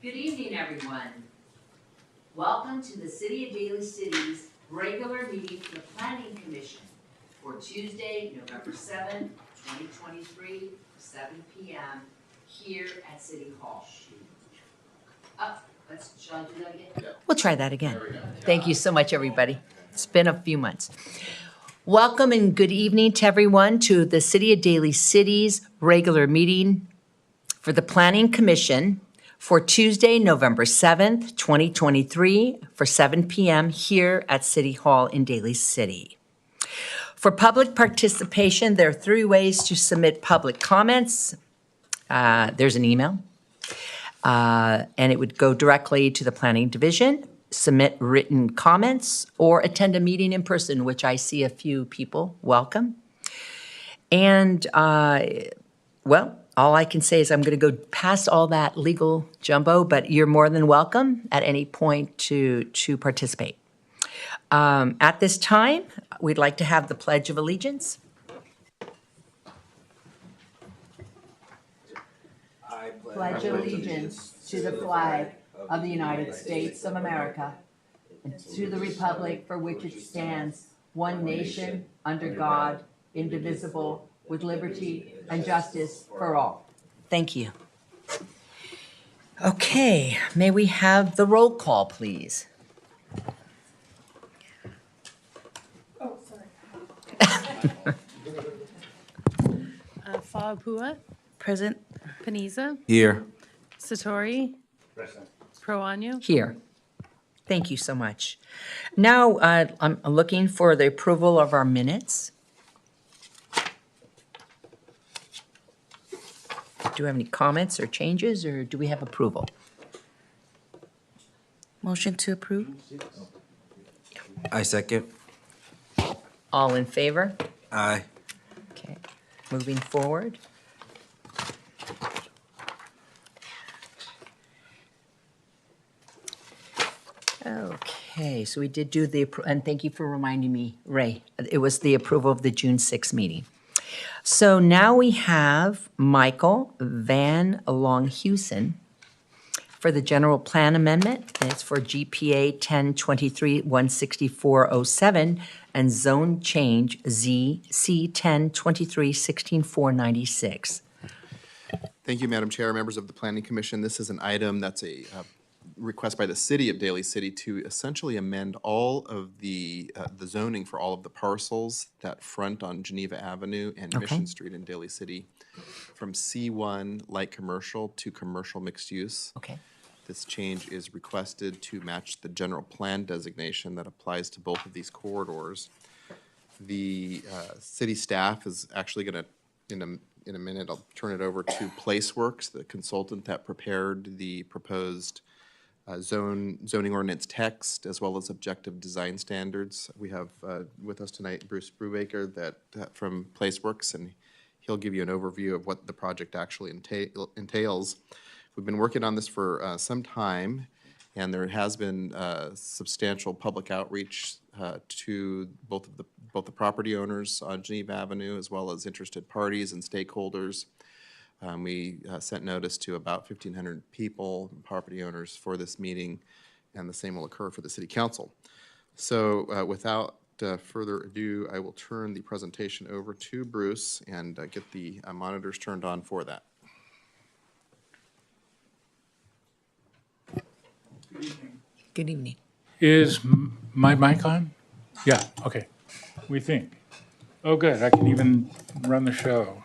Good evening, everyone. Welcome to the City of Daly City's regular meeting for the Planning Commission for Tuesday, November 7th, 2023, 7 p.m. here at City Hall. Shall I do that again? Yeah. We'll try that again. Thank you so much, everybody. It's been a few months. Welcome and good evening to everyone to the City of Daly City's regular meeting for the Planning Commission for Tuesday, November 7th, 2023, for 7 p.m. here at City Hall in Daly City. For public participation, there are 3 ways to submit public comments. There's an email, and it would go directly to the Planning Division, submit written comments, or attend a meeting in person, which I see a few people. Welcome. And, well, all I can say is I'm going to go past all that legal jumbo, but you're more than welcome at any point to participate. At this time, we'd like to have the Pledge of Allegiance. I pledge allegiance to the flag of the United States of America and to the republic for which it stands, one nation, under God, indivisible, with liberty and justice for all. Thank you. Okay, may we have the roll call, please? Oh, sorry. Fa'apua. Present. Paniza. Here. Satori. Present. Proanyo. Here. Thank you so much. Now, I'm looking for the approval of our minutes. Do we have any comments or changes, or do we have approval? Motion to approve? I second. All in favor? Aye. Okay, moving forward. Okay, so we did do the, and thank you for reminding me, Ray, it was the approval of the June 6th meeting. So now we have Michael Van Longhuysen for the general plan amendment. And it's for GPA 1023-16407 and zone change ZC 1023-16496. Thank you, Madam Chair, members of the Planning Commission. This is an item that's a request by the City of Daly City to essentially amend all of the zoning for all of the parcels that front on Geneva Avenue and Mission Street in Daly City from C1 light commercial to commercial mixed use. Okay. This change is requested to match the general plan designation that applies to both of these corridors. The city staff is actually going to, in a minute, I'll turn it over to Placeworks, the consultant that prepared the proposed zoning ordinance text, as well as objective design standards. We have with us tonight Bruce Brubaker from Placeworks, and he'll give you an overview of what the project actually entails. We've been working on this for some time, and there has been substantial public outreach to both the property owners on Geneva Avenue, as well as interested parties and stakeholders. We sent notice to about 1,500 people, property owners, for this meeting, and the same will occur for the City Council. So without further ado, I will turn the presentation over to Bruce and get the monitors turned on for that. Good evening. Is my mic on? Yeah, okay. We think. Oh, good, I can even run the show.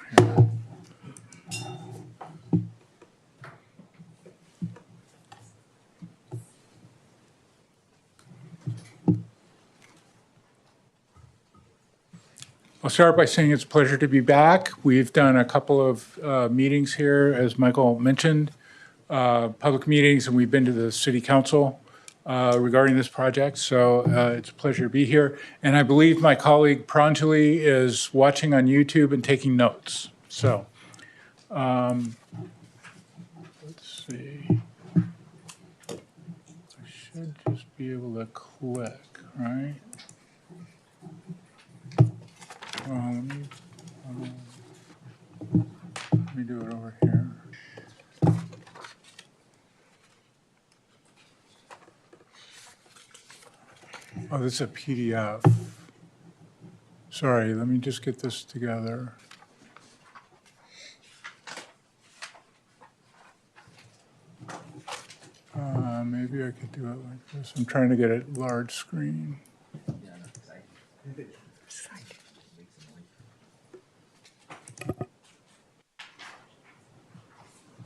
I'll start by saying it's a pleasure to be back. We've done a couple of meetings here, as Michael mentioned, public meetings, and we've been to the City Council regarding this project, so it's a pleasure to be here. And I believe my colleague Pranjali is watching on YouTube and taking notes. So, let's see. I should just be able to click, right? Let me do it over here. Oh, this is a PDF. Sorry, let me just get this together. Maybe I could do it like this. I'm trying to get it large screen.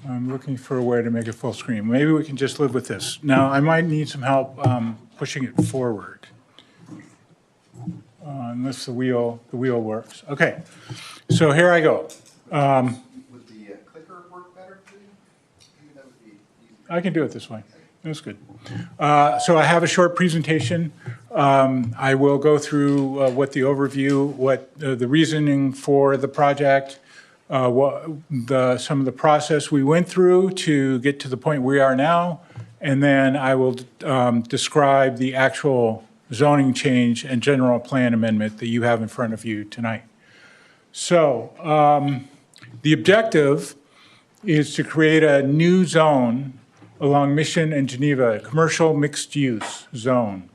I'm looking for a way to make it full screen. Maybe we can just live with this. Now, I might need some help pushing it forward. Unless the wheel works. Okay, so here I go. Would the clicker work better for you? Maybe that would be easier. I can do it this way. That's good. So I have a short presentation. I will go through what the overview, what the reasoning for the project, some of the process we went through to get to the point we are now, and then I will describe the actual zoning change and general plan amendment that you have in front of you tonight. So the objective is to create a new zone along Mission and Geneva, a commercial mixed-use zone.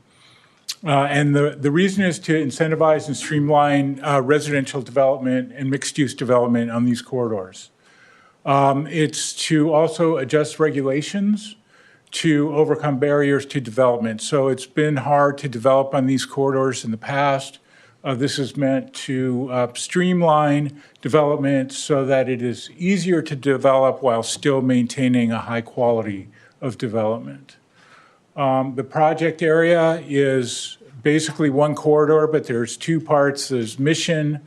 And the reason is to incentivize and streamline residential development and mixed-use development on these corridors. It's to also adjust regulations to overcome barriers to development. So it's been hard to develop on these corridors in the past. This is meant to streamline development so that it is easier to develop while still maintaining a high quality of development. The project area is basically one corridor, but there's two parts. There's Mission,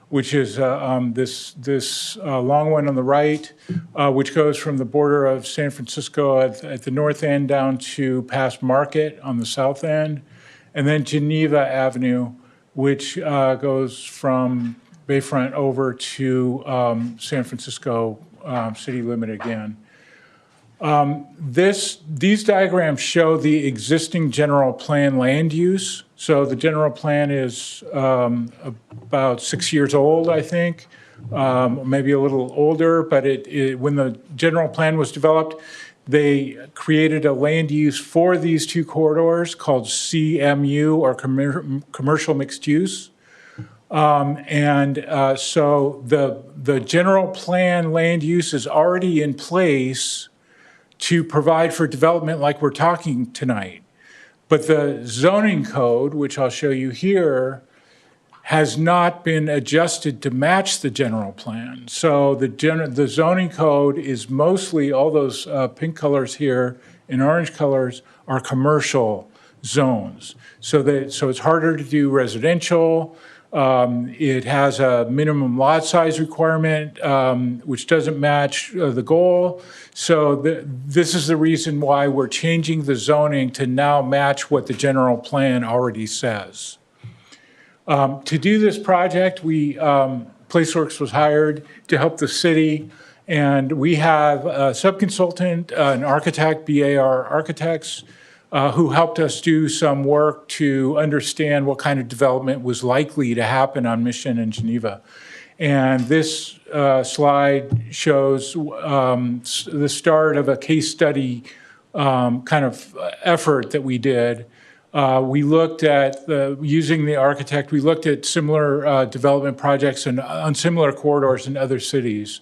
which is this long one on the right, which goes from the border of San Francisco at the north end down to past Market on the south end, and then Geneva Avenue, which goes from Bayfront over to San Francisco city limit again. These diagrams show the existing general plan land use. So the general plan is about 6 years old, I think, maybe a little older, but when the general plan was developed, they created a land use for these two corridors called CMU, or commercial mixed use. So the general plan land use is already in place to provide for development like we're talking tonight. But the zoning code, which I'll show you here, has not been adjusted to match the general plan. So the zoning code is mostly, all those pink colors here and orange colors are commercial zones. So it's harder to do residential. It has a minimum lot size requirement, which doesn't match the goal. So this is the reason why we're changing the zoning to now match what the general plan already says. To do this project, PlaceWorks was hired to help the city, and we have a subconsultant, an architect, BAR Architects, who helped us do some work to understand what kind of development was likely to happen on Mission and Geneva. And this slide shows the start of a case study kind of effort that we did. We looked at, using the architect, we looked at similar development projects on similar corridors in other cities.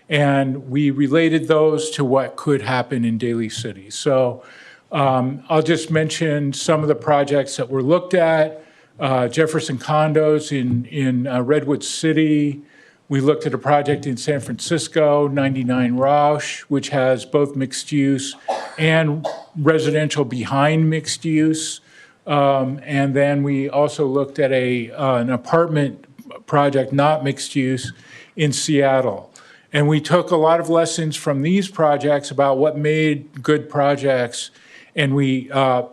And we related those to what could happen in Daly City. So I'll just mention some of the projects that were looked at. Jefferson Condos in Redwood City. We looked at a project in San Francisco, 99 Rausch, which has both mixed use and residential behind mixed use. And then we also looked at an apartment project, not mixed use, in Seattle. And we took a lot of lessons from these projects about what made good projects, and we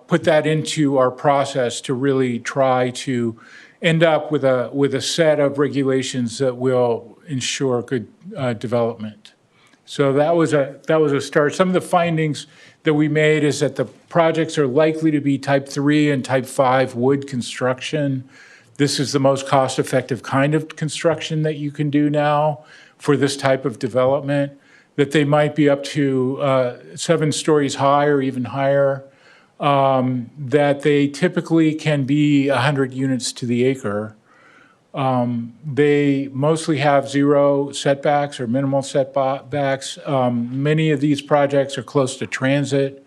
put that into our process to really try to end up with a set of regulations that will ensure good development. So that was a start. Some of the findings that we made is that the projects are likely to be type 3 and type 5 wood construction. This is the most cost-effective kind of construction that you can do now for this type of development, that they might be up to 7 stories high or even higher. that they typically can be 100 units to the acre. They mostly have zero setbacks or minimal setbacks. Many of these projects are close to transit,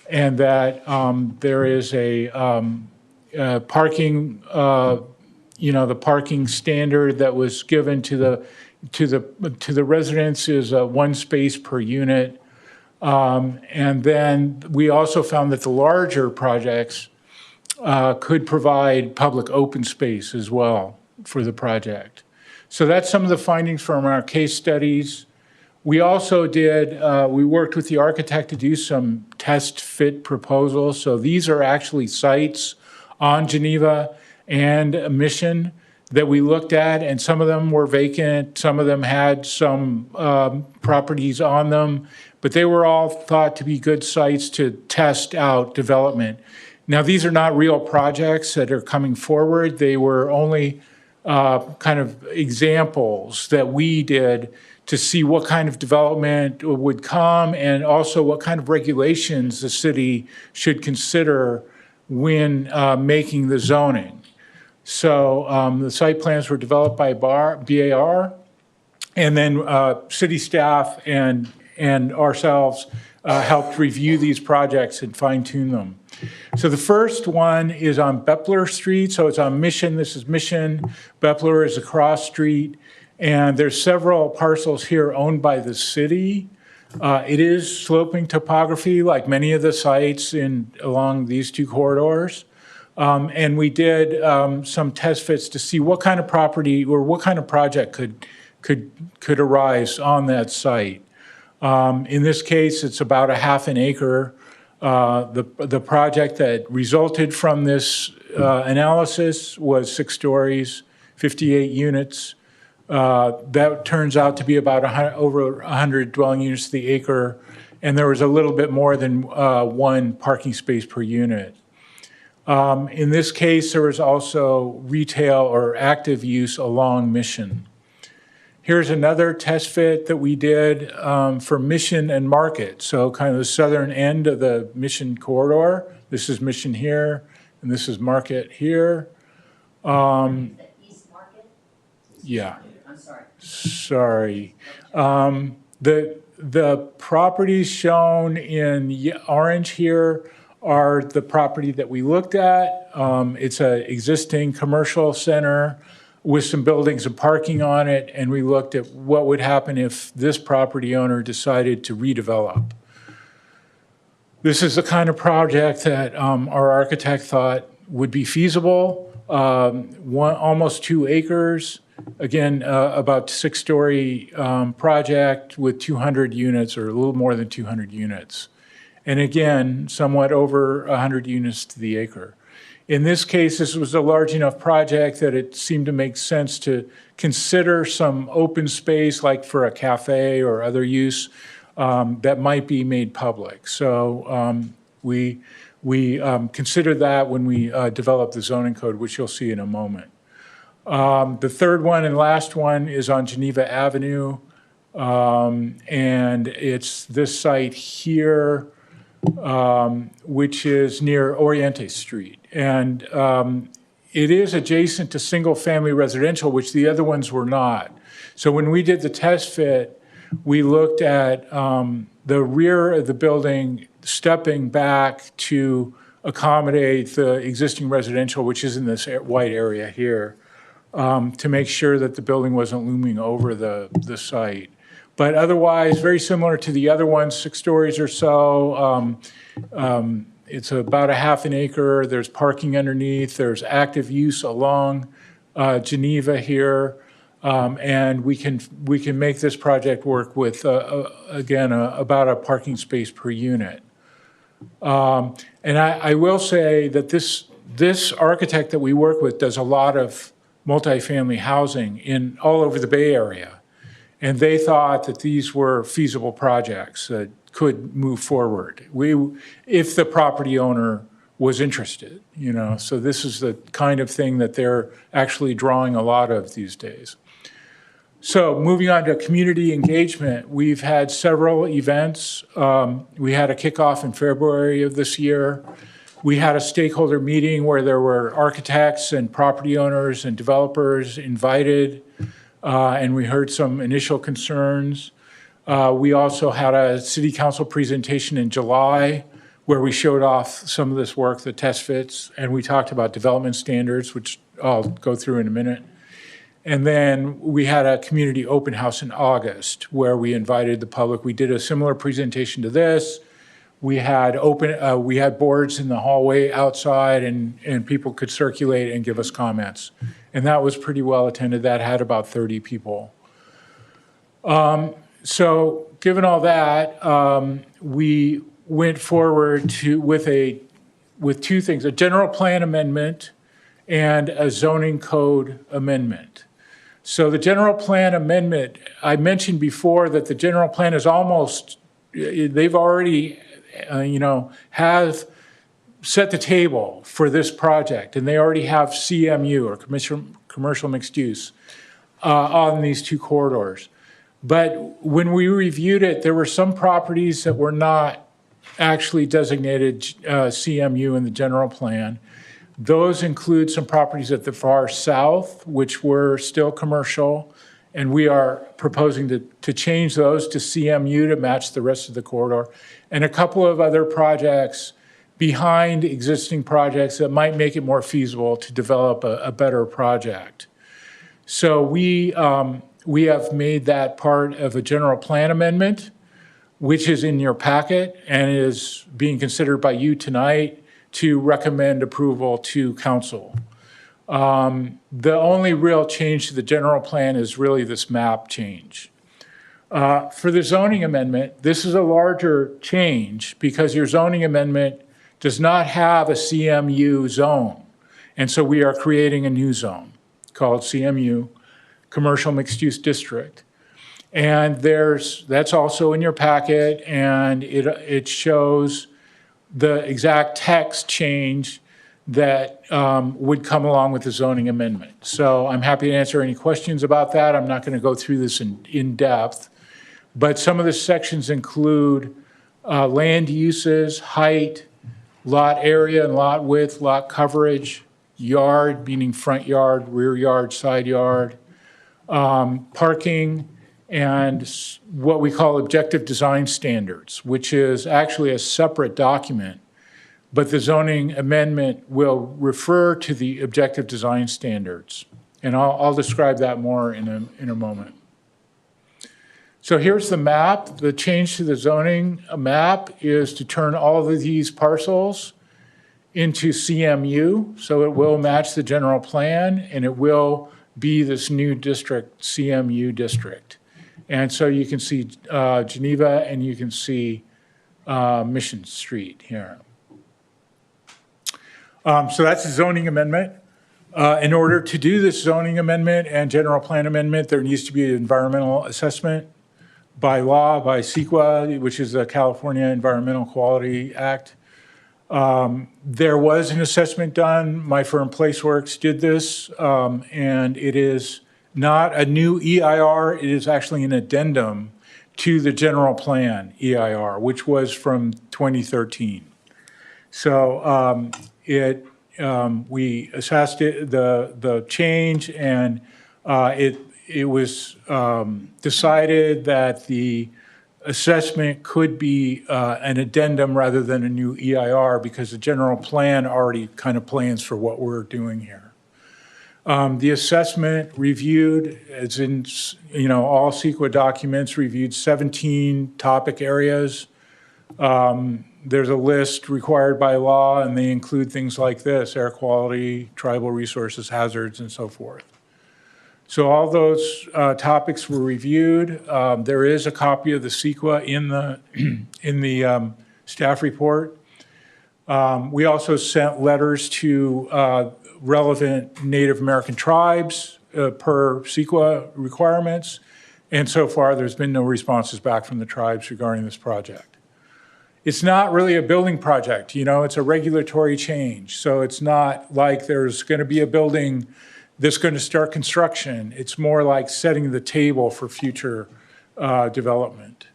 and that there is a parking, the parking standard that was given to the residents is one space per unit. And then we also found that the larger projects could provide public open space as well for the project. So that's some of the findings from our case studies. We also we worked with the architect to do some test fit proposals. So these are actually sites on Geneva and Mission that we looked at, and some of them were vacant, some of them had some properties on them, but they were all thought to be good sites to test out development. Now, these are not real projects that are coming forward. They were only kind of examples that we did to see what kind of development would come and also what kind of regulations the city should consider when making the zoning. So the site plans were developed by BAR, and then city staff and ourselves helped review these projects and fine tune them. So the first one is on Bepler Street. So it's on Mission. This is Mission. Bepler is a cross street. And there's several parcels here owned by the city. It is sloping topography like many of the sites along these two corridors. And we did some test fits to see what kind of property or what kind of project could arise on that site. In this case, it's about a half an acre. The project that resulted from this analysis was 6 stories, 58 units. That turns out to be about over 100 dwelling units to the acre, and there was a little bit more than one parking space per unit. In this case, there was also retail or active use along Mission. Here's another test fit that we did for Mission and Market, so kind of the southern end of the Mission corridor. This is Mission here, and this is Market here. East Market? Yeah. I'm sorry. Sorry. The properties shown in orange here are the property that we looked at. It's an existing commercial center with some buildings and parking on it, and we looked at what would happen if this property owner decided to redevelop. This is the kind of project that our architect thought would be feasible. Almost 2 acres, again, about 6-story project with 200 units or a little more than 200 units. And again, somewhat over 100 units to the acre. In this case, this was a large enough project that it seemed to make sense to consider some open space, like for a cafe or other use, that might be made public. So we considered that when we developed the zoning code, which you'll see in a moment. The third one and last one is on Geneva Avenue, and it's this site here, which is near Oriente Street. And it is adjacent to single-family residential, which the other ones were not. So when we did the test fit, we looked at the rear of the building stepping back to accommodate the existing residential, which is in this white area here, to make sure that the building wasn't looming over the site. But otherwise, very similar to the other ones, 6 stories or so. It's about a half an acre. There's parking underneath. There's active use along Geneva here. And we can make this project work with, again, about a parking space per unit. And I will say that this architect that we work with does a lot of multifamily housing all over the Bay Area. And they thought that these were feasible projects that could move forward if the property owner was interested, So this is the kind of thing that they're actually drawing a lot of these days. So moving on to community engagement, we've had several events. We had a kickoff in February of this year. We had a stakeholder meeting where there were architects and property owners and developers invited, and we heard some initial concerns. We also had a city council presentation in July where we showed off some of this work, the test fits, and we talked about development standards, which I'll go through in a minute. And then we had a community open house in August where we invited the public. We did a similar presentation to this. We had boards in the hallway outside and people could circulate and give us comments. And that was pretty well attended. That had about 30 people. So given all that, we went forward with two things, a general plan amendment and a zoning code amendment. So the general plan amendment, I mentioned before that the general plan is almost, they've already, have set the table for this project, and they already have CMU, or commercial mixed use, on these two corridors. But when we reviewed it, there were some properties that were not actually designated CMU in the general plan. Those include some properties at the far south, which were still commercial, and we are proposing to change those to CMU to match the rest of the corridor, and a couple of other projects behind existing projects that might make it more feasible to develop a better project. So we have made that part of a general plan amendment, which is in your packet and is being considered by you tonight to recommend approval to council. The only real change to the general plan is really this map change. For the zoning amendment, this is a larger change because your zoning amendment does not have a CMU zone. And so we are creating a new zone called CMU, Commercial Mixed Use District. And that's also in your packet, and it shows the exact text change that would come along with the zoning amendment. So I'm happy to answer any questions about that. I'm not going to go through this in depth, but some of the sections include land uses, height, lot area and lot width, lot coverage, yard, meaning front yard, rear yard, side yard, parking, and what we call objective design standards, which is actually a separate document, but the zoning amendment will refer to the objective design standards. And I'll describe that more in a moment. So here's the map. The change to the zoning map is to turn all of these parcels into CMU, so it will match the general plan, and it will be this new district, CMU district. And so you can see Geneva and you can see Mission Street here. So that's the zoning amendment. In order to do this zoning amendment and general plan amendment, there needs to be an environmental assessment by law, by CEQA, which is the California Environmental Quality Act. There was an assessment done. My firm Placeworks did this, and it is not a new EIR. It is actually an addendum to the general plan EIR, which was from 2013. So we assessed it, the change, and it was decided that the assessment could be an addendum rather than a new EIR because the general plan already kind of plans for what we're doing here. The assessment reviewed, as in all CEQA documents, reviewed 17 topic areas. There's a list required by law, and they include things like this: air quality, tribal resources, hazards, and so forth. So all those topics were reviewed. There is a copy of the CEQA in the staff report. We also sent letters to relevant Native American tribes per CEQA requirements, and so far there's been no responses back from the tribes regarding this project. It's not really a building project, it's a regulatory change. So it's not like there's going to be a building that's going to start construction. It's more like setting the table for future development.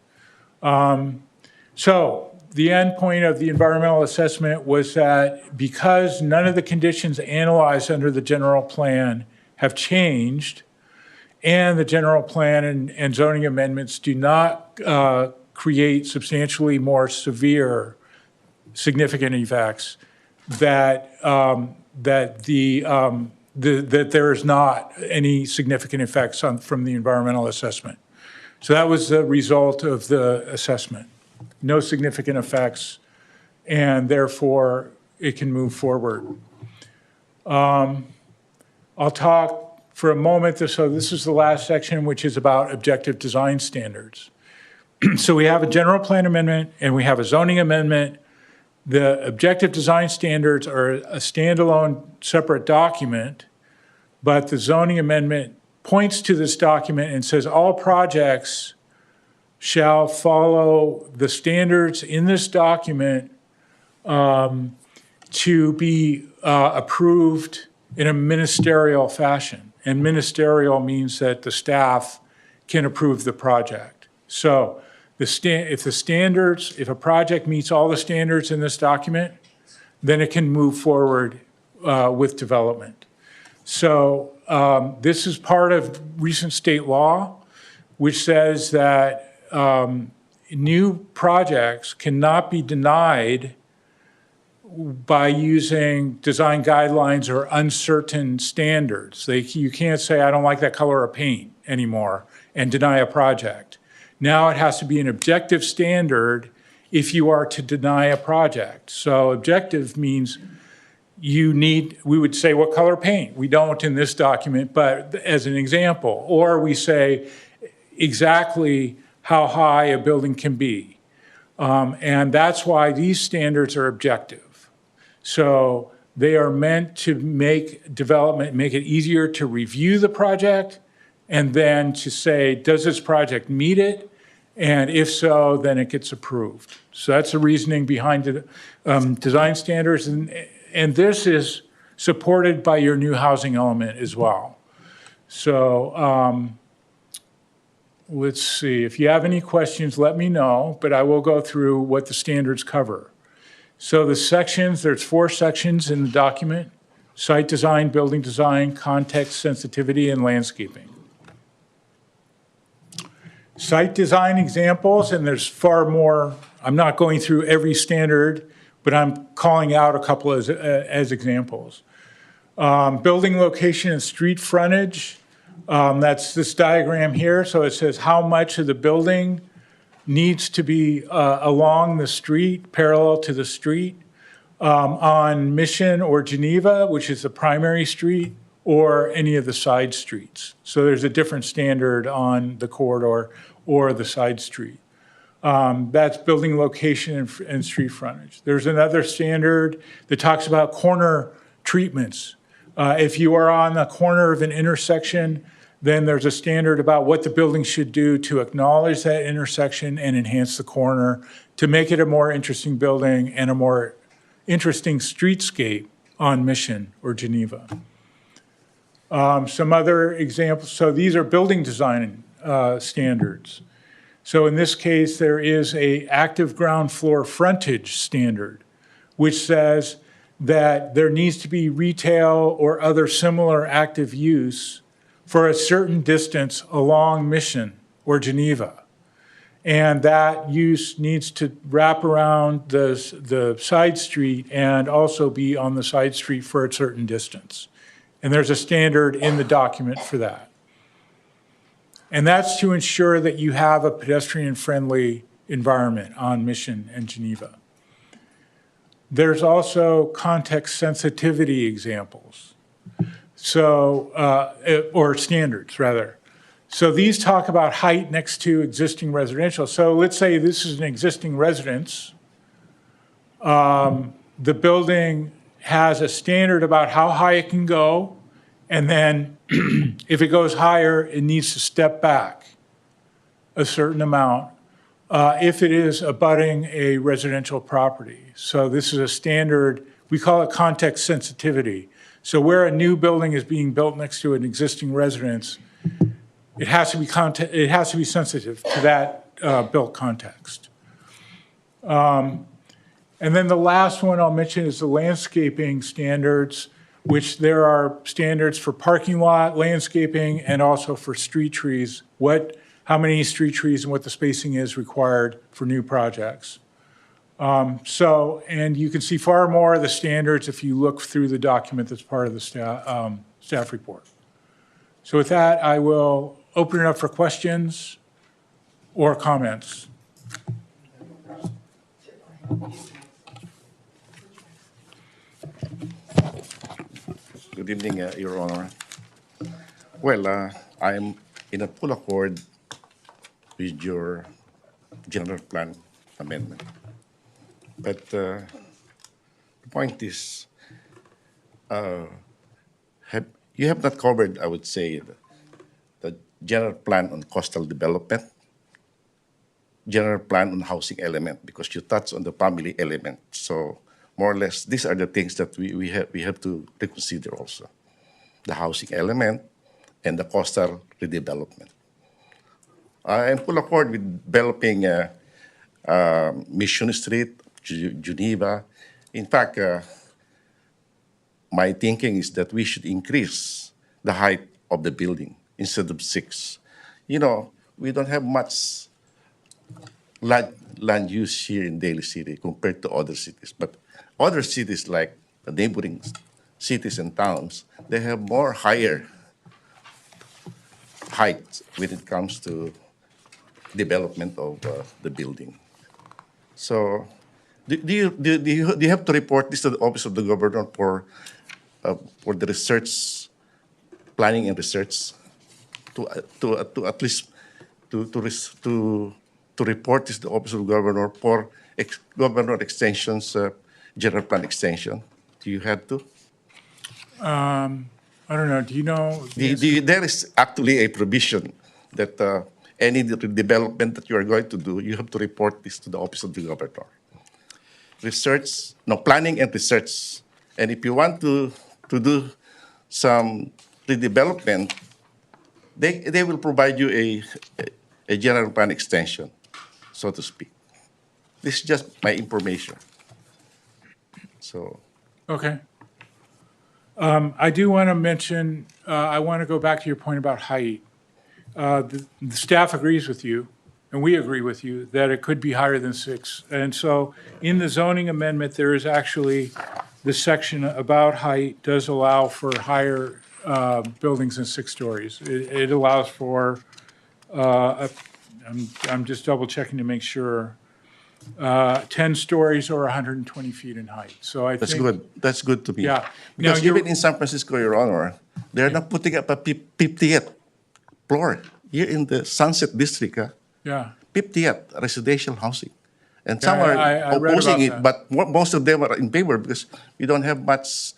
So the end point of the environmental assessment was that because none of the conditions analyzed under the general plan have changed, and the general plan and zoning amendments do not create substantially more severe significant effects, that that there is not any significant effects from the environmental assessment. So that was the result of the assessment. No significant effects, and therefore it can move forward. I'll talk for a moment, so this is the last section, which is about objective design standards. So we have a general plan amendment and we have a zoning amendment. The objective design standards are a standalone separate document, but the zoning amendment points to this document and says all projects shall follow the standards in this document to be approved in a ministerial fashion. And ministerial means that the staff can approve the project. So if a project meets all the standards in this document, then it can move forward with development. So this is part of recent state law, which says that new projects cannot be denied by using design guidelines or uncertain standards. You can't say, I don't like that color of paint anymore, and deny a project. Now it has to be an objective standard if you are to deny a project. So objective means we would say, what color paint? We don't in this document, but as an example. Or we say exactly how high a building can be. And that's why these standards are objective. So they are meant to make it easier to review the project, and then to say, does this project meet it? And if so, then it gets approved. So that's the reasoning behind the design standards. And this is supported by your new housing element as well. So let's see. If you have any questions, let me know, but I will go through what the standards cover. So the sections, there's 4 sections in the document: site design, building design, context sensitivity, and landscaping. Site design examples, and there's far more. I'm not going through every standard, but I'm calling out a couple as examples. Building location and street frontage, that's this diagram here. So it says how much of the building needs to be along the street, parallel to the street, on Mission or Geneva, which is the primary street, or any of the side streets. So there's a different standard on the corridor or the side street. That's building location and street frontage. There's another standard that talks about corner treatments. If you are on the corner of an intersection, then there's a standard about what the building should do to acknowledge that intersection and enhance the corner to make it a more interesting building and a more interesting streetscape on Mission or Geneva. Some other examples, so these are building design standards. So in this case, there is a active ground floor frontage standard, which says that there needs to be retail or other similar active use for a certain distance along Mission or Geneva. And that use needs to wrap around the side street and also be on the side street for a certain distance. And there's a standard in the document for that. And that's to ensure that you have a pedestrian-friendly environment on Mission and Geneva. There's also context sensitivity examples. So, or standards rather. So these talk about height next to existing residential. So let's say this is an existing residence. The building has a standard about how high it can go, and then if it goes higher, it needs to step back a certain amount if it is abutting a residential property. So this is a standard, we call it context sensitivity. So where a new building is being built next to an existing residence, it has to be sensitive to that built context. And then the last one I'll mention is the landscaping standards, which there are standards for parking lot, landscaping, and also for street trees. How many street trees and what the spacing is required for new projects. And you can see far more of the standards if you look through the document that's part of the staff report. So with that, I will open it up for questions or comments. Good evening, Your Honor. Well, I am in a full accord with your general plan amendment. But the point is, you have not covered, I would say, the general plan on coastal development, general plan on housing element, because you touched on the family element. So more or less, these are the things that we have to reconsider also. The housing element and the coastal redevelopment. I am full accord with developing Mission Street, Geneva. In fact, my thinking is that we should increase the height of the building instead of 6. You know, we don't have much land use here in Daly City compared to other cities. But other cities like the neighboring cities and towns, they have more higher height when it comes to development of the building. So do you have to report this to the Office of the Governor for the research, planning and research, to at least to report this to the Office of the Governor for governor extensions, general plan extension? Do you have to? I don't know, do you know? There is actually a provision that any development that you are going to do, you have to report this to the Office of the Governor. Planning and research. And if you want to do some redevelopment, they will provide you a general plan extension, so to speak. This is just my information. So. Okay. I do want to mention, I want to go back to your point about height. The staff agrees with you, and we agree with you, that it could be higher than 6. And so in the zoning amendment, there is actually, the section about height does allow for higher buildings than 6 stories. It allows for, I'm just double checking to make sure, 10 stories or 120 feet in height. So I think. That's good. That's good to me. Yeah. Because Now, even in San Francisco, Your Honor, they're not putting up a 50th floor here in the Sunset District. Yeah. 50th residential housing. And Yeah, some are I read opposing about it, but most of them are in favor because we don't have much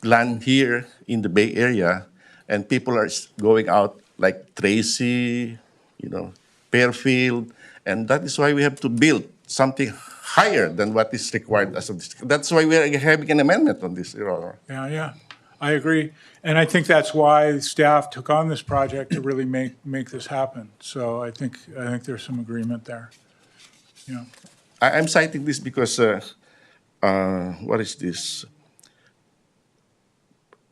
land here in the Bay Area, and people are going out like Tracy, Fairfield, and that is why we have to build something higher than what is required as of this. That's why we are having an amendment on this, Your Honor. Yeah, I agree. And I think that's why staff took on this project to really make this happen. So I think there's some agreement there. Yeah. I'm citing this because, what is this?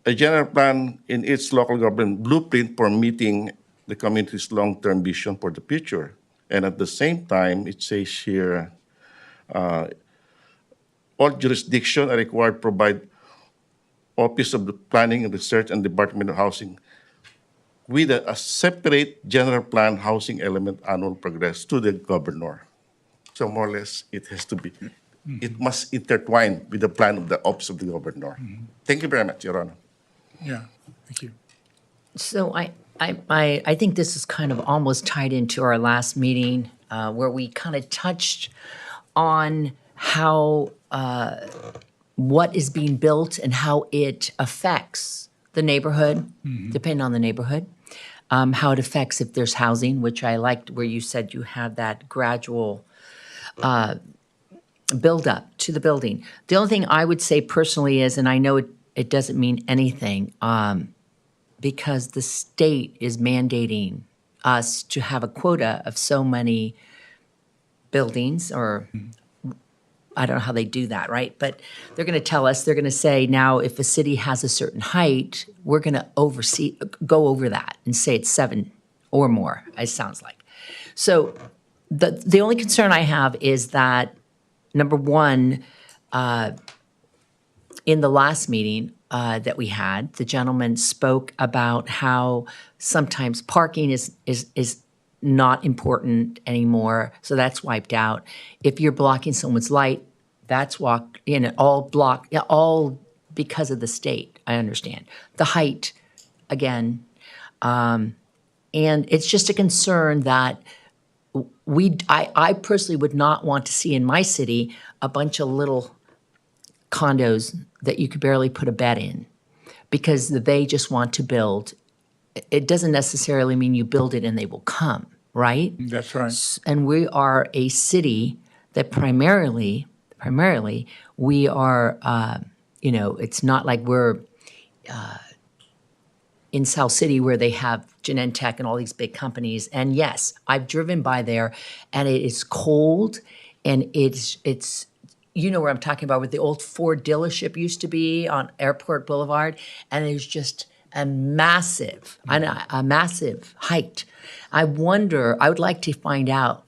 A general plan in its local government blueprint for meeting the community's long-term vision for the future. And at the same time, it says here, all jurisdictions are required to provide Office of the Planning and Research and Department of Housing with a separate general plan housing element annual progress to the governor. So more or less, it has to be, it must intertwine with the plan of the Office of the Governor. Thank you very much, Your Honor. Yeah, thank you. So I think this is kind of almost tied into our last meeting where we kind of touched on how what is being built and how it affects the neighborhood, depending on the neighborhood, how it affects if there's housing, which I liked where you said you had that gradual build up to the building. The only thing I would say personally is, and I know it doesn't mean anything, because the state is mandating us to have a quota of so many buildings, or I don't know how they do that, right? But they're going to tell us, they're going to say, now, if a city has a certain height, we're going to go over that and say it's 7 or more, it sounds like. So the only concern I have is that, number one, in the last meeting that we had, the gentleman spoke about how sometimes parking is not important anymore, so that's wiped out. If you're blocking someone's light, that's all because of the state, I understand. The height, again, and it's just a concern that I personally would not want to see in my city a bunch of little condos that you could barely put a bed in, because they just want to build. It doesn't necessarily mean you build it and they will come, right? That's right. And we are a city that primarily, we are, it's not like we're in South City where they have Genentech and all these big companies. And yes, I've driven by there, and it is cold, and it's you know where I'm talking about, where the old Ford dealership used to be on Airport Boulevard, and it's just a massive height. I would like to find out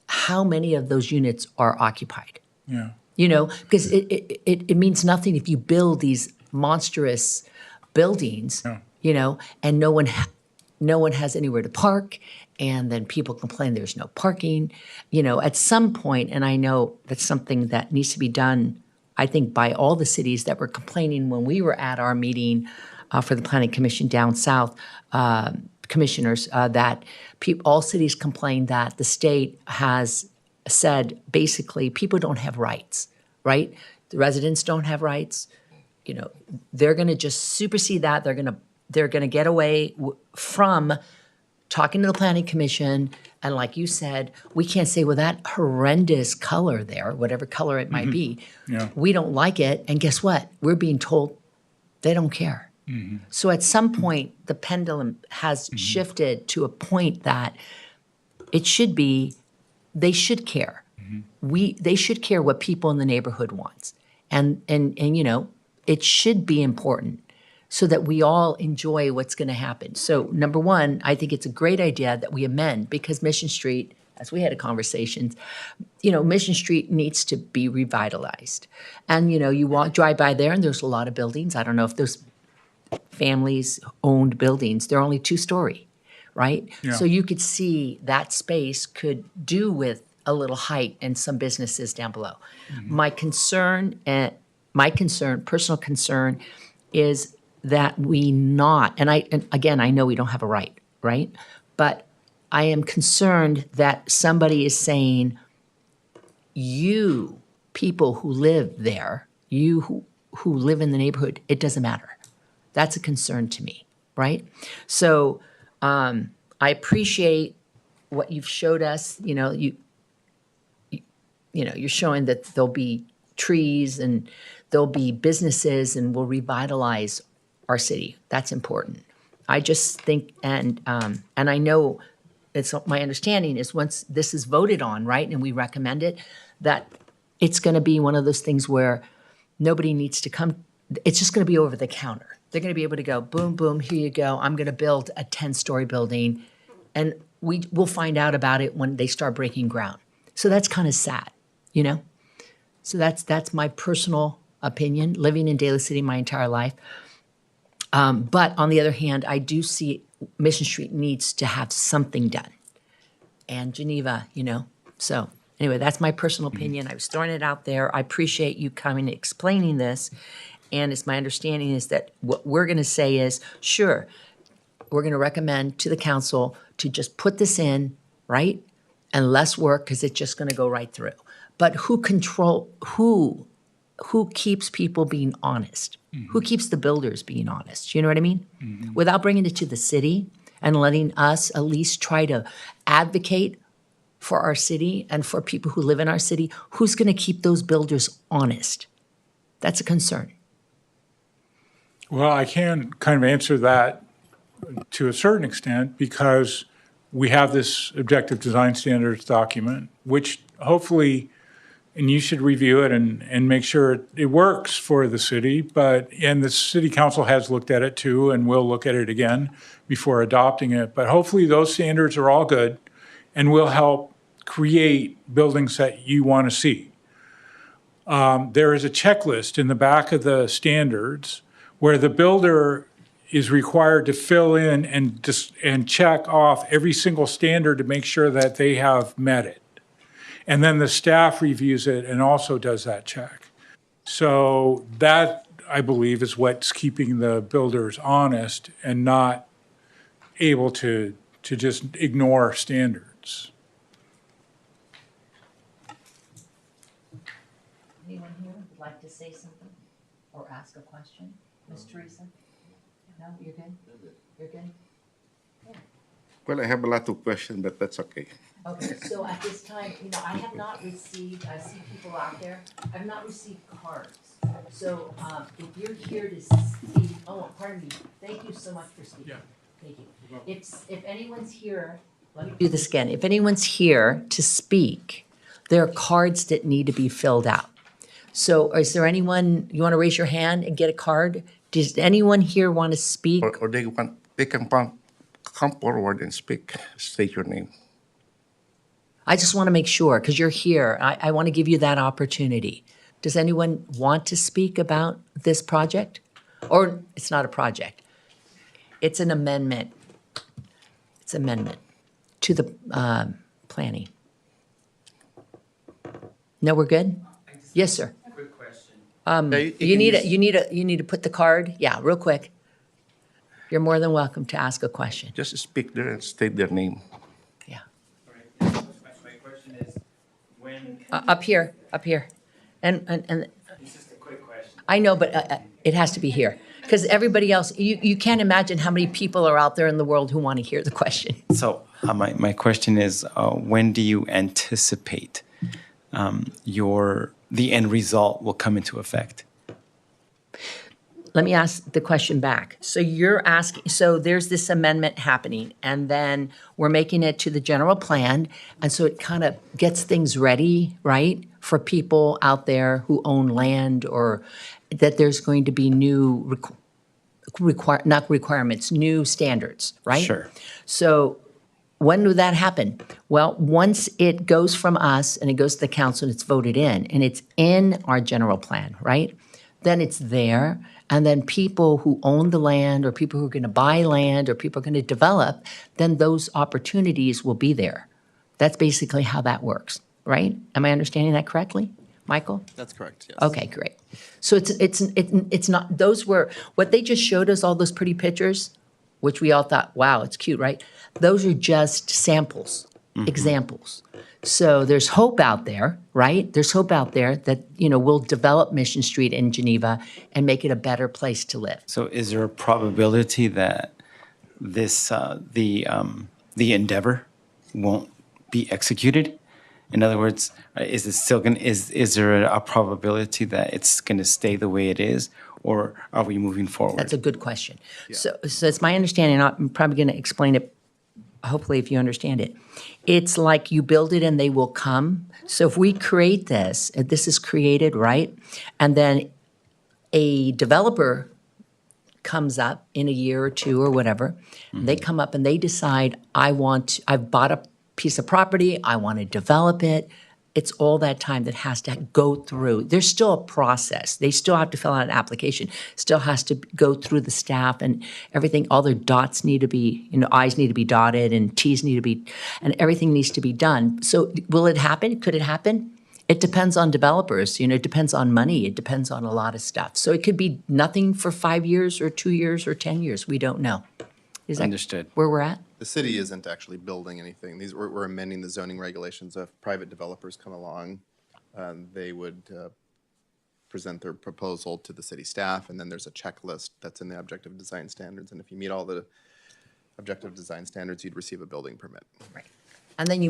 how many of those units are occupied. Yeah. Because it means nothing if you build these monstrous buildings, Yeah. and no one has anywhere to park, and then people complain there's no parking. At some point, and I know that's something that needs to be done, I think, by all the cities that were complaining when we were at our meeting for the Planning Commission down south, commissioners, that all cities complained that the state has said basically people don't have rights, right? The residents don't have rights. They're going to just supersede that. They're going to get away from talking to the Planning Commission, and like you said, we can't say, well, that horrendous color there, whatever color it might be, Yeah. we don't like it, and guess what? We're being told they don't care. So at some point, the pendulum has shifted to a point that it should be, they should care. They should care what people in the neighborhood wants. And it should be important so that we all enjoy what's going to happen. So number one, I think it's a great idea that we amend, because Mission Street, as we had a conversation, Mission Street needs to be revitalized. And, you drive by there and there's a lot of buildings. I don't know if those families-owned buildings, they're only 2-story, right? Yeah. So you could see that space could do with a little height and some businesses down below. My personal concern is that and again, I know we don't have a right? But I am concerned that somebody is saying, you people who live there, you who live in the neighborhood, it doesn't matter. That's a concern to me, right? So I appreciate what you've showed us. You're showing that there'll be trees and there'll be businesses, and we'll revitalize our city. That's important. I just think, and I know it's my understanding is once this is voted on, right, and we recommend it, that it's going to be one of those things where nobody needs to come. It's just going to be over the counter. They're going to be able to go, boom, boom, here you go. I'm going to build a 10-story building, and we'll find out about it when they start breaking ground. So that's kind of sad, So that's my personal opinion, living in Daly City my entire life. But on the other hand, I do see Mission Street needs to have something done. And Geneva, So anyway, that's my personal opinion. I was throwing it out there. I appreciate you coming and explaining this. And it's my understanding is that what we're going to say is, sure, we're going to recommend to the council to just put this in, right? And less work, because it's just going to go right through. But who keeps people being honest? Who keeps the builders being honest? You know what I mean? Without bringing it to the city and letting us at least try to advocate for our city and for people who live in our city, who's going to keep those builders honest? That's a concern. Well, I can kind of answer that to a certain extent because we have this objective design standards document, which hopefully, and you should review it and make sure it works for the city, and the city council has looked at it too, and will look at it again before adopting it. But hopefully those standards are all good and will help create buildings that you want to see. There is a checklist in the back of the standards where the builder is required to fill in and check off every single standard to make sure that they have met it. And then the staff reviews it and also does that check. So that, I believe, is what's keeping the builders honest and not able to just ignore standards. Anyone here would like to say something or ask a question? Ms. Teresa? No, you're good? You're good? Well, I have a lot of questions, but that's okay. Okay, so at this time, I have not received, I see people out there, I've not received cards. So, if you're here to speak, oh, pardon me, thank you so much for speaking. Yeah. Thank you. If anyone's here, let me do this again. If anyone's here to speak, there are cards that need to be filled out. So is there anyone, you want to raise your hand and get a card? Does anyone here want to speak? Or they can come forward and speak, state your name. I just want to make sure, because you're here, I want to give you that opportunity. Does anyone want to speak about this project? Or it's not a project. It's an amendment. It's amendment to the planning. No, we're good? Yes, sir. Quick question. You need to put the card? Yeah, real quick. You're more than welcome to ask a question. Just speak there and state their name. Yeah. My question is, when, Up here. And it's just a quick question. I know, but it has to be here. Because everybody else, you can't imagine how many people are out there in the world who want to hear the question. So my question is, when do you anticipate the end result will come into effect? Let me ask the question back. So you're asking, so there's this amendment happening, and then we're making it to the general plan, and so it kind of gets things ready, right, for people out there who own land, or that there's going to be new not requirements, new standards, right? Sure. So when would that happen? Well, once it goes from us and it goes to the council and it's voted in, and it's in our general plan, right? Then it's there, and then people who own the land, or people who are going to buy land, or people are going to develop, then those opportunities will be there. That's basically how that works, right? Am I understanding that correctly, Michael? That's correct, yes. Okay, great. So it's not, those were, what they just showed us, all those pretty pictures, which we all thought, wow, it's cute, right? Those are just samples, examples. So there's hope out there, right? There's hope out there that, we'll develop Mission Street in Geneva and make it a better place to live. So is there a probability that this, the endeavor won't be executed? In other words, is it still going is there a probability that it's going to stay the way it is, or are we moving forward? That's a good question. So it's my understanding, I'm probably going to explain it, hopefully if you understand it. It's like you build it and they will come. So if we create this, this is created, right? And then a developer comes up in a year or two or whatever, they come up and they decide, I've bought a piece of property, I want to develop it. It's all that time that has to go through. There's still a process. They still have to fill out an application, still has to go through the staff and everything. All their dots need to be, I's need to be dotted and T's need to be, and everything needs to be done. So will it happen? Could it happen? It depends on developers, it depends on money, it depends on a lot of stuff. So it could be nothing for 5 years or 2 years or 10 years. We don't know. Is that Understood. where we're at? The city isn't actually building anything. We're amending the zoning regulations. If private developers come along, they would present their proposal to the city staff, and then there's a checklist that's in the objective design standards. And if you meet all the objective design standards, you'd receive a building permit. Right. And then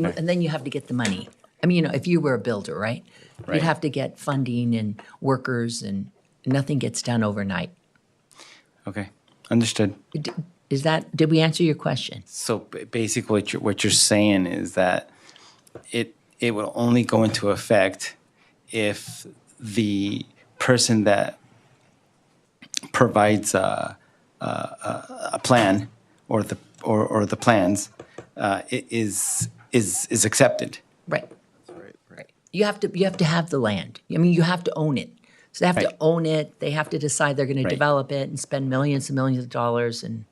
you have to get the money. I mean, if you were a builder, right? Right. You'd have to get funding and workers, and nothing gets done overnight. Okay, understood. Did we answer your question? So basically, what you're saying is that it will only go into effect if the person that provides a plan or the plans is accepted. Right. Right. Right. You have to have the land. I mean, you have to own it. So they have to Right. own it. They have to decide they're going to Right. develop it and spend millions and millions of dollars and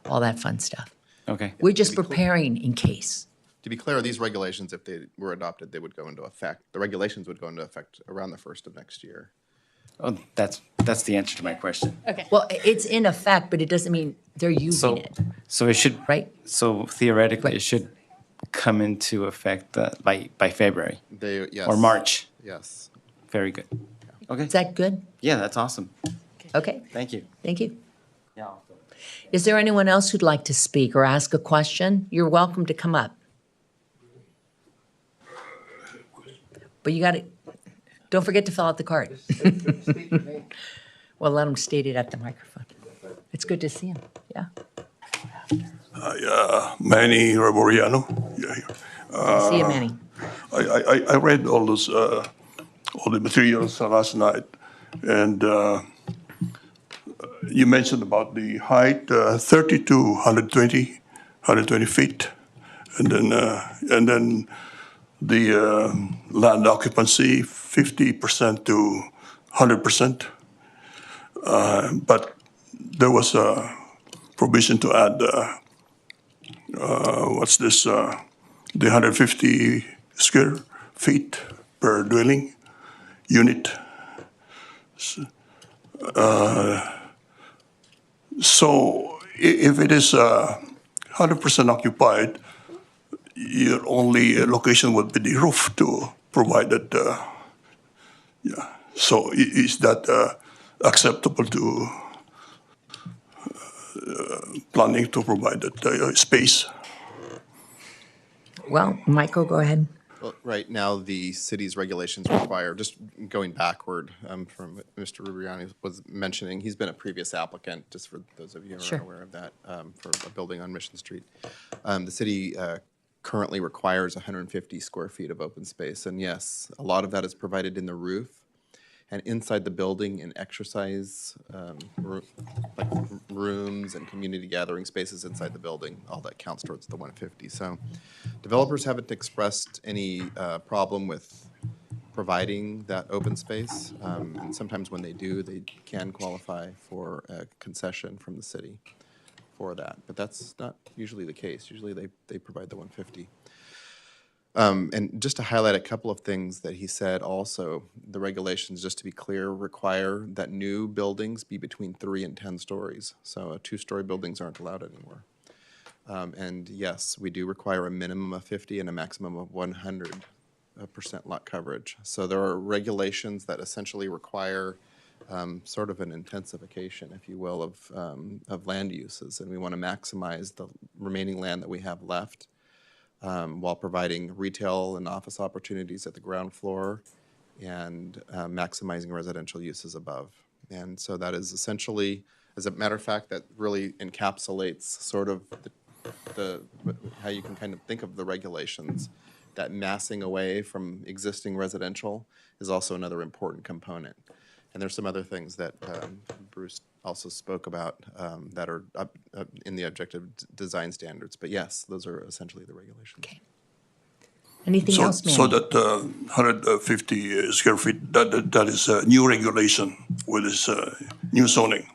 all that fun stuff. Okay. We're just To be clear- preparing in case. To be clear, these regulations, if they were adopted, they would go into effect, the regulations would go into effect around the 1st of next year. Oh, that's the answer to my question. Okay. Well, it's in effect, but it doesn't mean they're using it. So it should Right. So theoretically, Right. it should come into effect by February Yes. or March. Yes. Very good. Okay. Is that good? Yeah, that's awesome. Okay. Thank you. Thank you. Yeah. Is there anyone else who'd like to speak or ask a question? You're welcome to come up. But don't forget to fill out the card. Well, let them state it at the microphone. It's good to see him, yeah. Manny Reboriano. Yeah, here. See you, Manny. I read all those all the materials last night, and you mentioned about the height, 30 to 120 feet, and then the land occupancy 50% to 100%. But there was a provision to add the 150 square feet per dwelling unit. So if it is 100% occupied, your only location would be the roof to provide that. Yeah. So is that acceptable to planning to provide that space? Well, Michael, go ahead. Well, right now, the city's regulations require, just going backward from what Mr. Rubiani was mentioning, he's been a previous applicant, just for those of you who Sure. are aware of that, for a building on Mission Street. The city currently requires 150 square feet of open space, and yes, a lot of that is provided in the roof and inside the building in exercise, like rooms and community gathering spaces inside the building. All that counts towards the 150. So developers haven't expressed any problem with providing that open space. And sometimes when they do, they can qualify for a concession from the city for that. But that's not usually the case. Usually they provide the 150. And just to highlight a couple of things that he said also, the regulations, just to be clear, require that new buildings be between 3 and 10 stories. So 2-story buildings aren't allowed anymore. And yes, we do require a minimum of 50 and a maximum of 100% lot coverage. So there are regulations that essentially require sort of an intensification, if you will, of land uses. And we want to maximize the remaining land that we have left, while providing retail and office opportunities at the ground floor and maximizing residential uses above. And so that is essentially, as a matter of fact, that really encapsulates sort of the how you can kind of think of the regulations. That massing away from existing residential is also another important component. And there's some other things that Bruce also spoke about that are up in the objective design standards. But yes, those are essentially the regulations. Okay. Anything else, Manny? So that 150 square feet, that is a new regulation with this new zoning.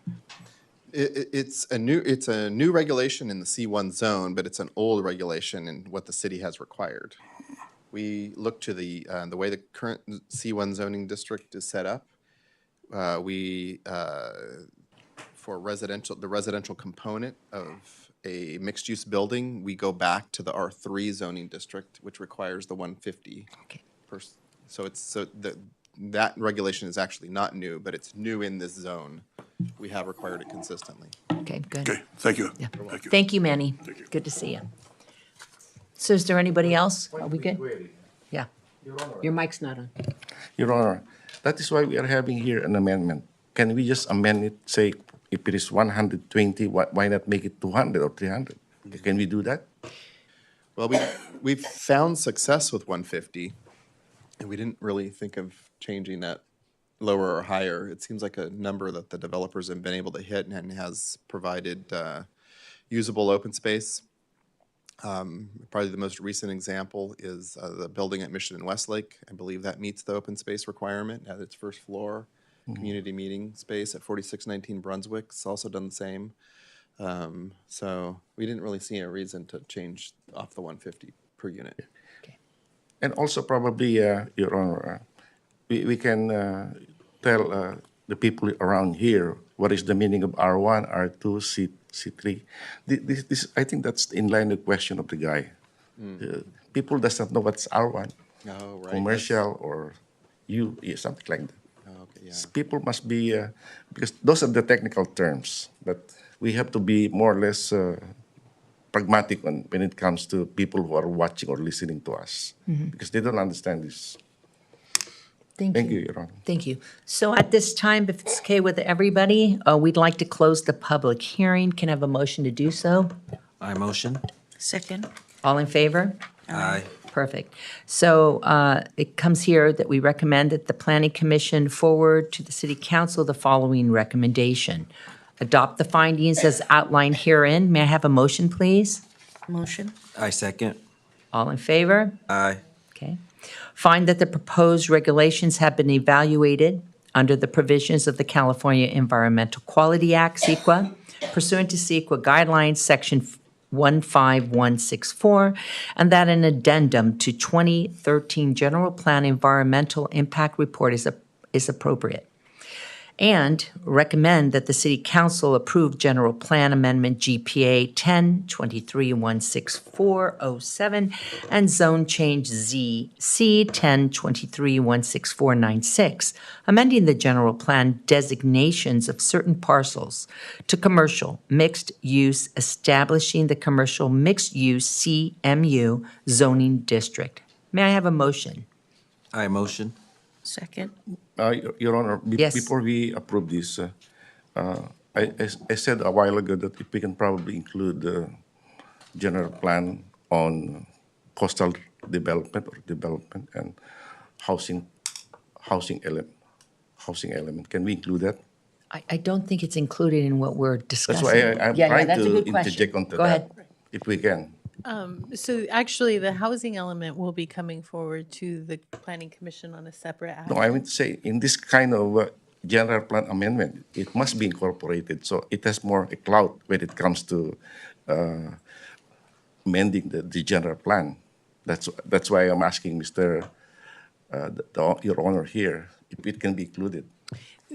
It's a new regulation in the C1 zone, but it's an old regulation in what the city has required. We look to the way the current C1 zoning district is set up. For the residential component of a mixed-use building, we go back to the R3 zoning district, which requires the 150. Okay. That regulation is actually not new, but it's new in this zone. We have required it consistently. Okay, good. Okay, thank you. Yeah. Thank you. Thank you, Manny. Thank you. Good to see you. So is there anybody else? Are we good? Yeah. Your mic's not on. Your Honor, that is why we are having here an amendment. Can we just amend it, say, if it is 120, why not make it 200 or 300? Can we do that? Well, we've found success with 150, and we didn't really think of changing that lower or higher. It seems like a number that the developers have been able to hit and has provided usable open space. Probably the most recent example is the building at Mission and Westlake. I believe that meets the open space requirement at its first floor. Community meeting space at 4619 Brunswick's also done the same. So we didn't really see a reason to change off the 150 per unit. And also probably, Your Honor, we can tell the people around here what is the meaning of R1, R2, C3. This I think that's in line the question of the guy. People does not know what's R1, Oh, right. commercial or something like that. Okay, yeah. People must be, because those are the technical terms, but we have to be more or less pragmatic when it comes to people who are watching or listening to us, because they don't understand this. Thank you, Your Honor. Thank you. So at this time, if it's okay with everybody, we'd like to close the public hearing. Can I have a motion to do so? I motion. Second. All in favor? Aye. Perfect. So it comes here that we recommend that the Planning Commission forward to the City Council the following recommendation. Adopt the findings as outlined herein. May I have a motion, please? Motion. I second. All in favor? Aye. Okay. Find that the proposed regulations have been evaluated under the provisions of the California Environmental Quality Act, CEQA, pursuant to CEQA guidelines, Section 15164, and that an addendum to 2013 General Plan Environmental Impact Report is appropriate. And recommend that the City Council approve General Plan Amendment GPA 10-23-16407 and Zone Change ZC 10-23-16496, amending the General Plan designations of certain parcels to commercial mixed use, establishing the commercial mixed use CMU zoning district. May I have a motion? I motion. Second. Your Honor, Yes. before we approve this, I said a while ago that if we can probably include the general plan on coastal development and housing element. Can we include that? I don't think it's included in what we're discussing. That's why I'm Yeah, trying that's a to good question. interject onto Go that, ahead. if we can. So actually, the housing element will be coming forward to the Planning Commission on a separate action. No, I meant to say, in this kind of general plan amendment, it must be incorporated, so it has more a clout when it comes to amending the general plan. That's why I'm asking Your Honor here, if it can be included.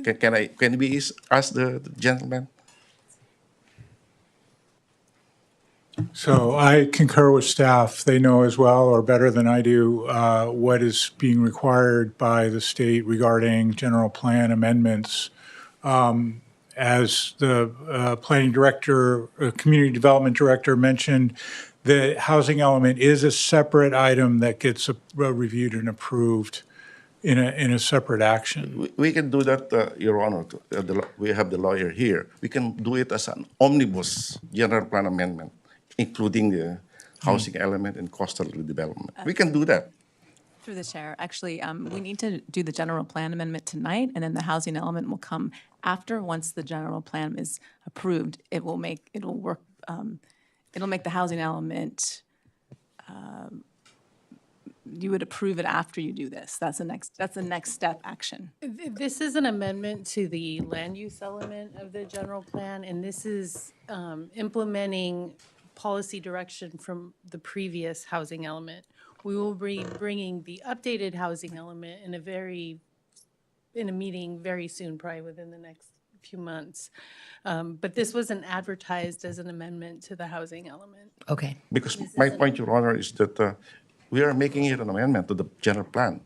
Can we ask the gentleman? So I concur with staff. They know as well, or better than I do, what is being required by the state regarding general plan amendments. As the planning director, community development director mentioned, the housing element is a separate item that gets reviewed and approved in a separate action. We can do that, Your Honor. We have the lawyer here. We can do it as an omnibus general plan amendment, including the housing element and coastal redevelopment. We can do that. Through the chair, actually, we need to do the general plan amendment tonight, and then the housing element will come after. Once the general plan is approved, it'll make the housing element. You would approve it after you do this. That's the next step action. This is an amendment to the land use element of the general plan, and this is implementing policy direction from the previous housing element. We will be bringing the updated housing element in a meeting very soon, probably within the next few months. But this wasn't advertised as an amendment to the housing element. Okay. Because my point, Your Honor, is that we are making it an amendment to the general plan.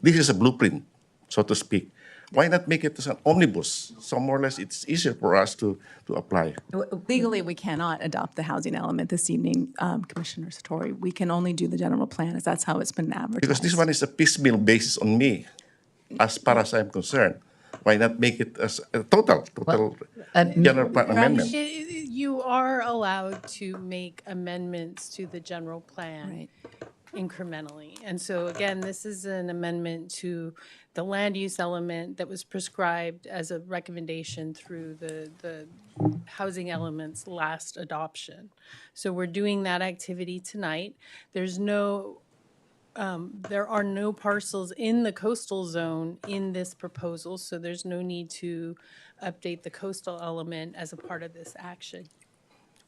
This is a blueprint, so to speak. Why not make it as an omnibus? So more or less, it's easier for us to apply. Legally, we cannot adopt the housing element this evening, Commissioner Satori. We can only do the general plan, as that's how it's been advertised. Because this one is a piecemeal basis on me, as far as I'm concerned. Why not make it as a total general plan amendment? You are allowed to make amendments to the general plan Right. incrementally. And so again, this is an amendment to the land use element that was prescribed as a recommendation through the housing element's last adoption. So we're doing that activity tonight. There are no parcels in the coastal zone in this proposal, so there's no need to update the coastal element as a part of this action.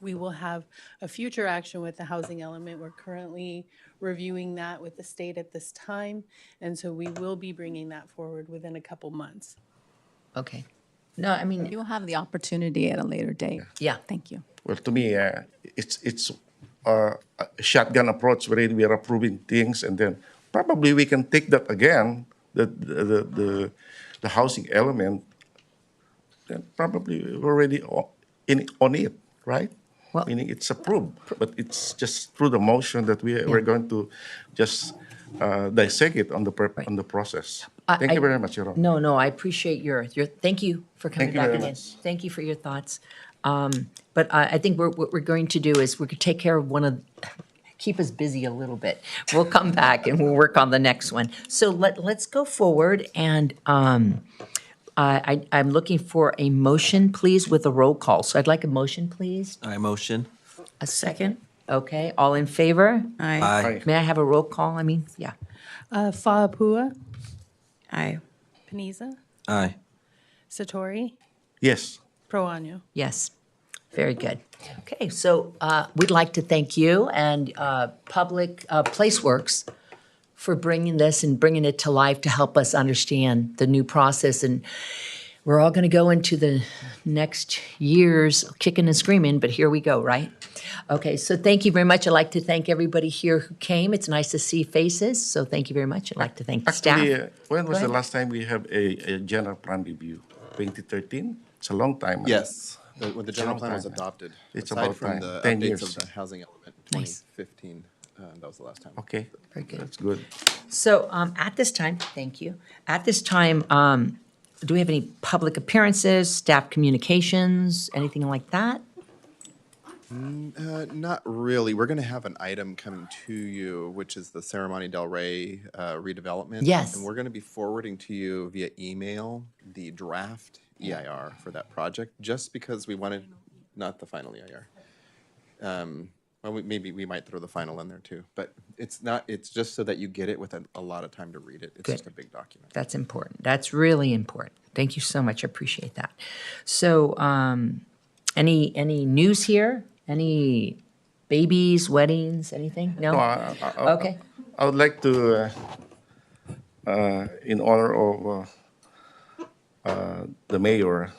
We will have a future action with the housing element. We're currently reviewing that with the state at this time, and so we will be bringing that forward within a couple months. Okay. No, I mean, You will have the opportunity at a later date. yeah. Thank you. Well, to me, it's a shotgun approach where we are approving things, and then probably we can take that again, the housing element, then probably we're already on it, right? Well- Meaning it's approved, but it's just through the motion that we're going to just dissect it on the process. Thank you very much, Your Honor. No, I appreciate your, thank you for coming Thank you back very again. much. Thank you for your thoughts. But I think what we're going to do is we're going to take care of keep us busy a little bit. We'll come back and we'll work on the next one. So let's go forward, and I'm looking for a motion, please, with a roll call. So I'd like a motion, please. I motion. A second? Okay, all in favor? Aye. May I have a roll call? I mean, yeah. Fa'apua, Aye. Paniza, Aye. Satori, Yes. Proano. Yes, very good. Okay, so we'd like to thank you and Public Placeworks for bringing this and bringing it to life to help us understand the new process. And we're all going to go into the next years kicking and screaming, but here we go, right? Okay, so thank you very much. I'd like to thank everybody here who came. It's nice to see faces, so thank you very much. I'd like to thank the staff. Actually, when Go was the ahead. last time we have a general plan review? 2013? It's a long time. Yes, when the general about plan was time. adopted. It's aside about from time. the 10 updates years. of the housing element, Nice. 2015, that was the last time. Okay. Very good. That's good. So at this time, thank you. At this time, do we have any public appearances, staff communications, anything like that? Not really. We're going to have an item coming to you, which is the Ceremony Del Rey redevelopment. Yes. And we're going to be forwarding to you via email the draft EIR for that project, just because we wanted, not the final EIR. Well, maybe we might throw the final in there too, but it's not, it's just so that you get it with a lot of time to read it. It's Good. just a big document. That's important. That's really important. Thank you so much. I appreciate that. So any news here? Any babies, weddings, anything? No? Okay. I would like to, in honor of the mayor,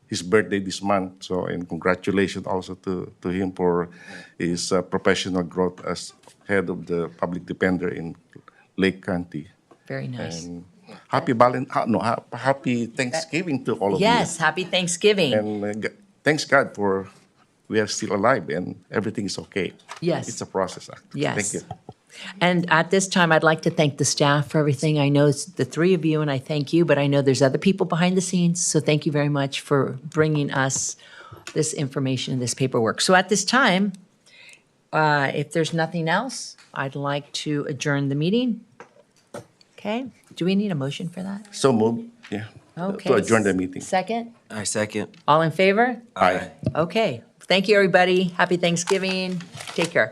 his birthday this month, so and congratulations also to him for his professional growth as head of the public defender in Lake County. Very nice. And happy Thanksgiving to all of you. Yes, happy Thanksgiving. And thanks God for we are still alive and everything is okay. Yes. It's a process, actually. Yes. Thank you. And at this time, I'd like to thank the staff for everything. I know it's the three of you, and I thank you, but I know there's other people behind the scenes, so thank you very much for bringing us this information, this paperwork. So at this time, if there's nothing else, I'd like to adjourn the meeting. Okay? Do we need a motion for that? So move, yeah, Okay. to adjourn the meeting. Second? I second. All in favor? Aye. Okay. Thank you, everybody. Happy Thanksgiving. Take care.